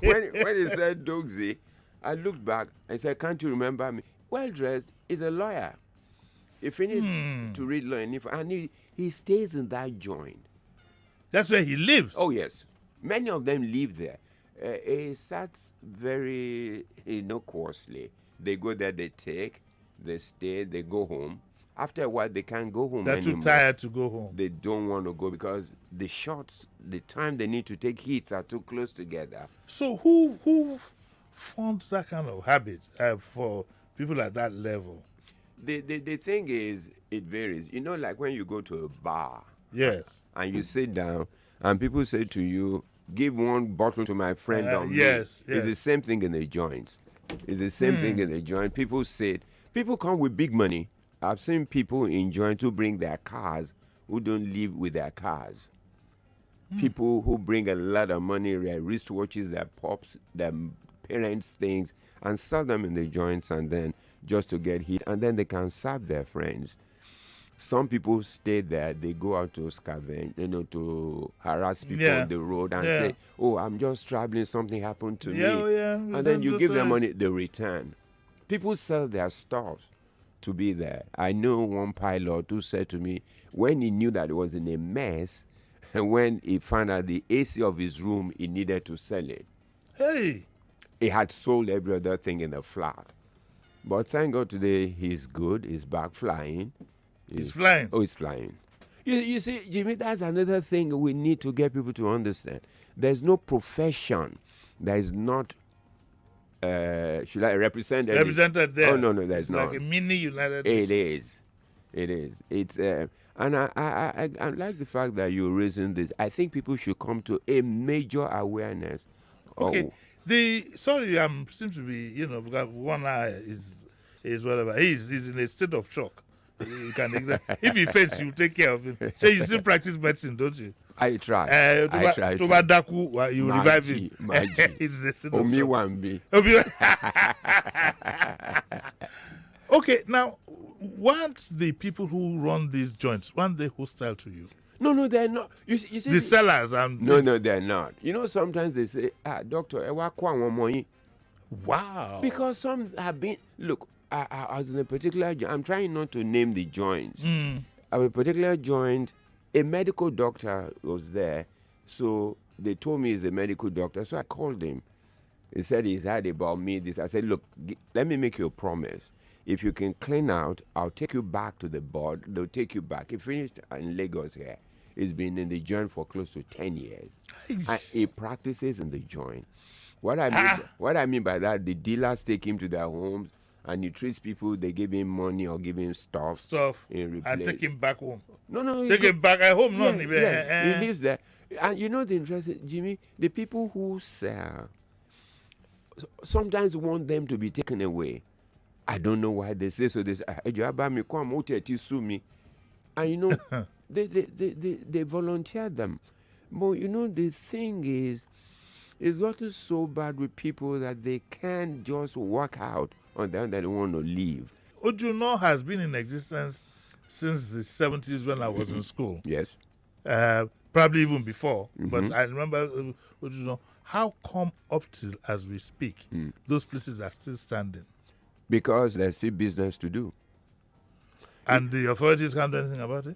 when he said Dogsy, I looked back and said, "Can't you remember me?" Well dressed is a lawyer. He finished to read law and he stays in that joint. That's where he lives. Oh yes, many of them live there. It starts very costly. They go there, they take, they stay, they go home. After a while, they can't go home They're anymore. too tired to go home. They don't want to go because the shots, the time they need to take hits are too close together. So who funds that kind of habit for people at that level? The thing is, it varies. Like when you go to a bar. Yes. And you sit down, and people say to you, "Give one bottle to my friend on yes, me." yes. It's the same thing in the joints. It's the same thing in the joint. People come with big money. I've seen people in joints who bring their cars, who don't live with their cars. People who bring a lot of money, their wristwatches, their pops, their parents' things, and sell them in the joints, and then just to get hit, and then they can serve their friends. Some people stay there, they go out to scavenge, to harass people on the road and say, "Oh, I'm just traveling, something happened to me." And then you give them money, they return. People sell their stuff to be there. I know one pilot who said to me, when he knew that he was in a mess, and when he found out the AC of his room, he needed to sell it. Hey! He had sold every other thing in the flat. But thank God today he's good, he's back flying. He's flying. Oh, he's flying. You see, Jimmy, that's another thing we need to get people to understand. There's no profession that is not, should I represent it? Represented there. Oh, no, there's it's not. Like a mini United It Nations. is. It's, and I like the fact that you're raising this. I think people should come to a major awareness. Okay. Sorry, seems to be, because one eye is whatever. He's in a state of shock. You can ignore. If he faints, you take care of him. Say you still practice medicine, don't you? I try. I try. Daku, you revive him. It's the state of shock. One be. Okay, now, once the people who run these joints, weren't they hostile to you? No, they're not. You see the sellers and no, they're not. Sometimes they say, doctor, wow. Because some have been. Look, I was in a particular. I'm trying not to name the joints. A particular joint, a medical doctor was there, so they told me he's a medical doctor. So I called him. He said he's heard about me. This. I said, look, let me make you a promise. If you can clean out, I'll take you back to the board. They'll take you back. He finished in Lagos here. He's been in the joint for close to 10 years. And he practices in the joint. What I mean by that, the dealers take him to their homes and he treats people. They give him money or give him stuff and take him back home. No, take him back at home. He lives there. And the interesting, Jimmy, the people who sell sometimes want them to be taken away. I don't know why they say so. They say, and they volunteer them. But the thing is, it's gotten so bad with people that they can't just walk out on them that they want to leave. Ojuno has been in existence since the 70s when I was in school. Yes. Probably even before. But I remember Ojuno. How come up till as we speak, those places are still standing? Because there's still business to do. And the authorities can't do anything about it?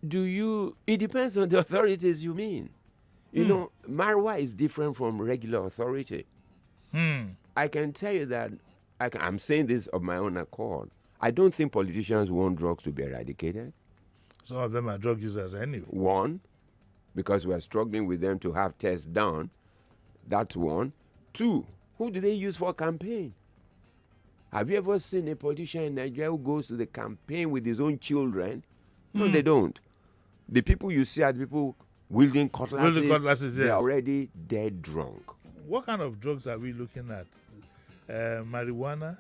It depends on the authorities you mean. Marwa is different from regular authority. I can tell you that, I'm saying this of my own accord. I don't think politicians want drugs to be eradicated. Some of them are drug users anyway. One, because we are struggling with them to have tests done. That's one. Two, who do they use for campaign? Have you ever seen a politician in Nigeria who goes to the campaign with his own children? No, they don't. The people you see are the people wielding cutlasses. They're already dead drunk. What kind of drugs are we looking at? Marijuana?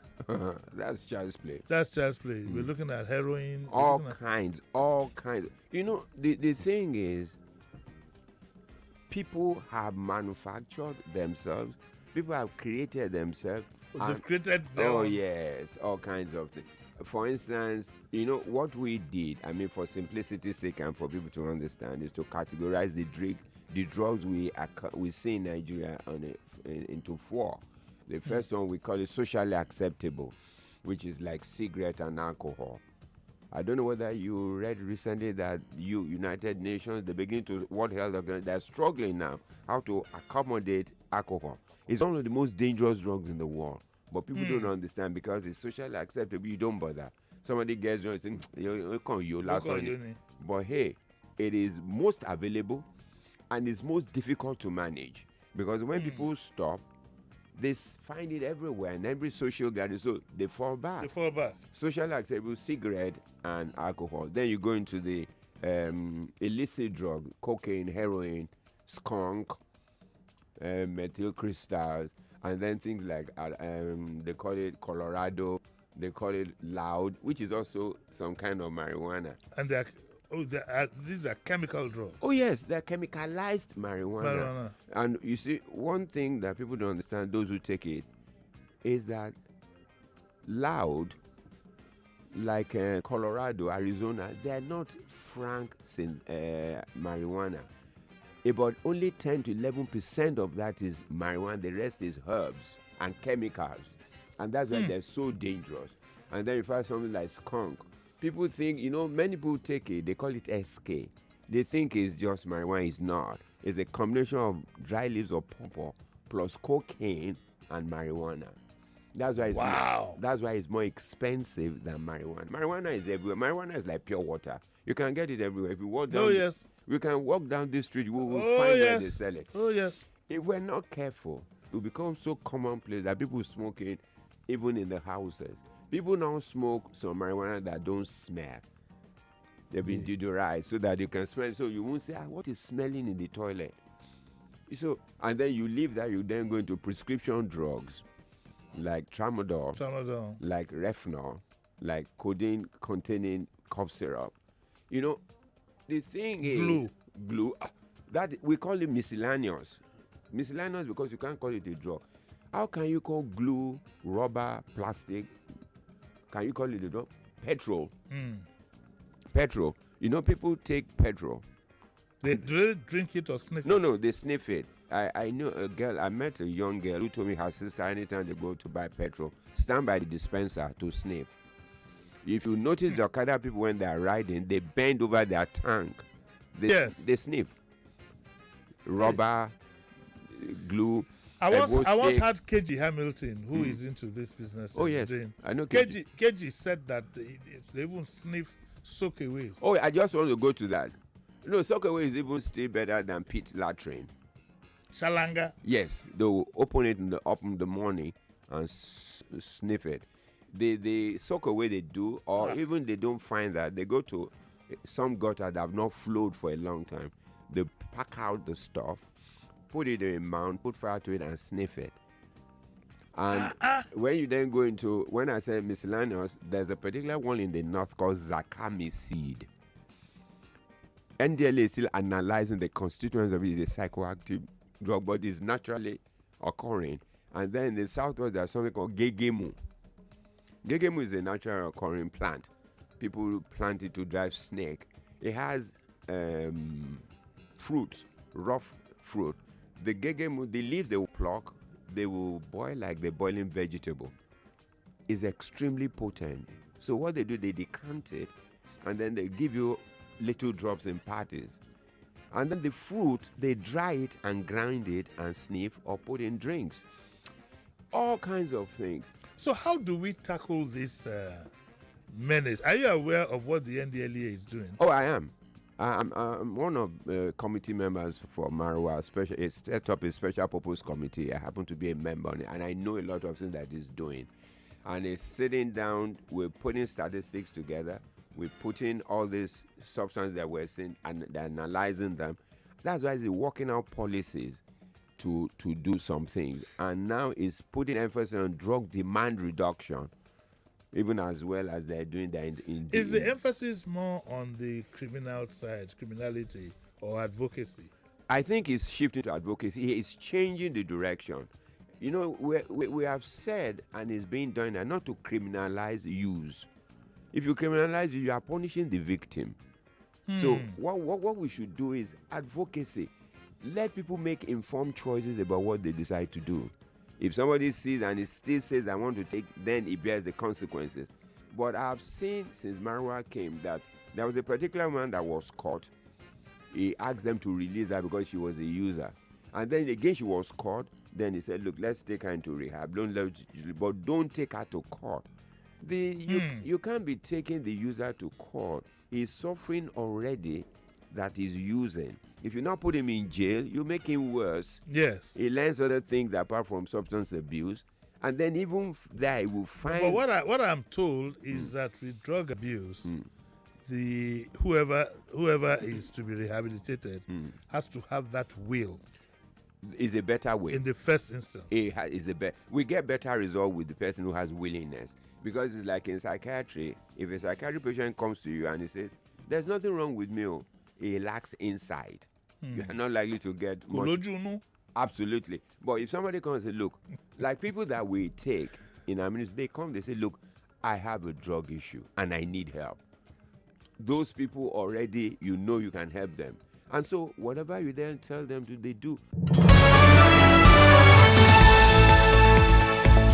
That's child's play. We're looking at heroin. All kinds. The thing is, people have manufactured themselves. People have created themselves. They've created their own. Yes, all kinds of things. For instance, what we did, for simplicity's sake and for people to understand, is to categorize the drugs we see in Nigeria into four. The first one we call it socially acceptable, which is like cigarette and alcohol. I don't know whether you read recently that United Nations, the beginning to World Health Organization, they're struggling now how to accommodate alcohol. It's one of the most dangerous drugs in the world, but people don't understand because it's socially acceptable. You don't bother. Somebody gets drunk, you can't last on it. But hey, it is most available and it's most difficult to manage because when people stop, they find it everywhere in every social gathering, so they fall back. Socially acceptable cigarette and alcohol. Then you go into the illicit drug, cocaine, heroin, skunk, methyl crystals, and then things like they call it Colorado, they call it loud, which is also some kind of marijuana. And these are chemical drugs. Oh yes, they're chemicalized marijuana. And you see, one thing that people don't understand, those who take it, is that loud, like Colorado, Arizona, they're not frank marijuana. About only 10 to 11% of that is marijuana. The rest is herbs and chemicals. And that's why they're so dangerous. And then you find something like skunk. People think, many people take it, they call it SK. They think it's just marijuana. It's not. It's a combination of dry leaves of pawpaw plus cocaine and marijuana. That's why it's more expensive than marijuana. Marijuana is everywhere. Marijuana is like pure water. You can get it everywhere. If you walk down, we can walk down this street, we will find where they sell it. Oh yes. If we're not careful, it will become so commonplace that people smoke it even in the houses. People now smoke some marijuana that don't smell. They've been deodorized so that you can smell. So you won't say, what is smelling in the toilet? So, and then you leave that, you then go into prescription drugs like tramadol, like Refnol, like codeine containing cough syrup. The thing is glue. That we call it miscellaneous. Miscellaneous because you can't call it a drug. How can you call glue, rubber, plastic? Can you call it a drug? Petrol. Petrol. People take petrol. They drink it or sniff it? No, they sniff it. I know a girl, I met a young girl who told me her sister, anytime they go to buy petrol, stand by the dispenser to sniff. If you notice the Okada people, when they are riding, they bend over their tank. They sniff. Rubber, glue. I once had KG Hamilton, who is into this business. Oh, yes. I know KG said that they even sniff soakaways. Oh, I just want to go to that. Soakaway is even still better than pit latrine. Shalanga? Yes. They will open it up in the morning and sniff it. The soakaway they do, or even they don't find that, they go to some gutter that have not flowed for a long time. They pack out the stuff, put it in a mound, put fire to it, and sniff it. And when you then go into, when I say miscellaneous, there's a particular one in the north called Zakami seed. NDLA is still analyzing the constituents of it. It's a psychoactive drug, but it's naturally occurring. And then in the southwest, there's something called gegemu. Gegemu is a naturally occurring plant. People plant it to drive snake. It has fruit, rough fruit. The gegemu, the leaves they will pluck, they will boil like the boiling vegetable. It's extremely potent. So what they do, they decant it, and then they give you little drops in parties. And then the fruit, they dry it and grind it and sniff or put in drinks. All kinds of things. So how do we tackle this menace? Are you aware of what the NDLEA is doing? Oh, I am. I'm one of the committee members for Marwa. It set up a special purpose committee. I happen to be a member on it, and I know a lot of things that it's doing. And it's sitting down, we're putting statistics together, we're putting all these substances that we're seeing and analyzing them. That's why it's working out policies to do some things. And now it's putting emphasis on drug demand reduction, even as well as they're doing that Is the emphasis more on the criminal side, criminality, or advocacy? I think it's shifting to advocacy. It's changing the direction. We have said, and it's being done, and not to criminalize use. If you criminalize, you are punishing the victim. So what we should do is advocacy. let people make informed choices about what they decide to do. If somebody sees and he still says, I want to take, then he bears the consequences. But I've seen since marijuana came that there was a particular man that was caught. He asked them to release her because she was a user. And then again she was caught. Then he said, look, let's take her into rehab. But don't take her to court. You can't be taking the user to court. He's suffering already that he's using. If you not put him in jail, you make him worse. Yes. He learns other things apart from substance abuse. And then even there, he will find... But what I'm told is that with drug abuse, the whoever is to be rehabilitated has to have that will. Is a better way. In the first instance. We get better result with the person who has willingness. Because it's like in psychiatry, if a psychiatric patient comes to you and he says, there's nothing wrong with me, he lacks insight. You are not likely to get much. Absolutely. But if somebody comes and say, look, like people that we take in our ministry, they come, they say, look, I have a drug issue and I need help. Those people already, you know you can help them. And so whatever you then tell them to, they do.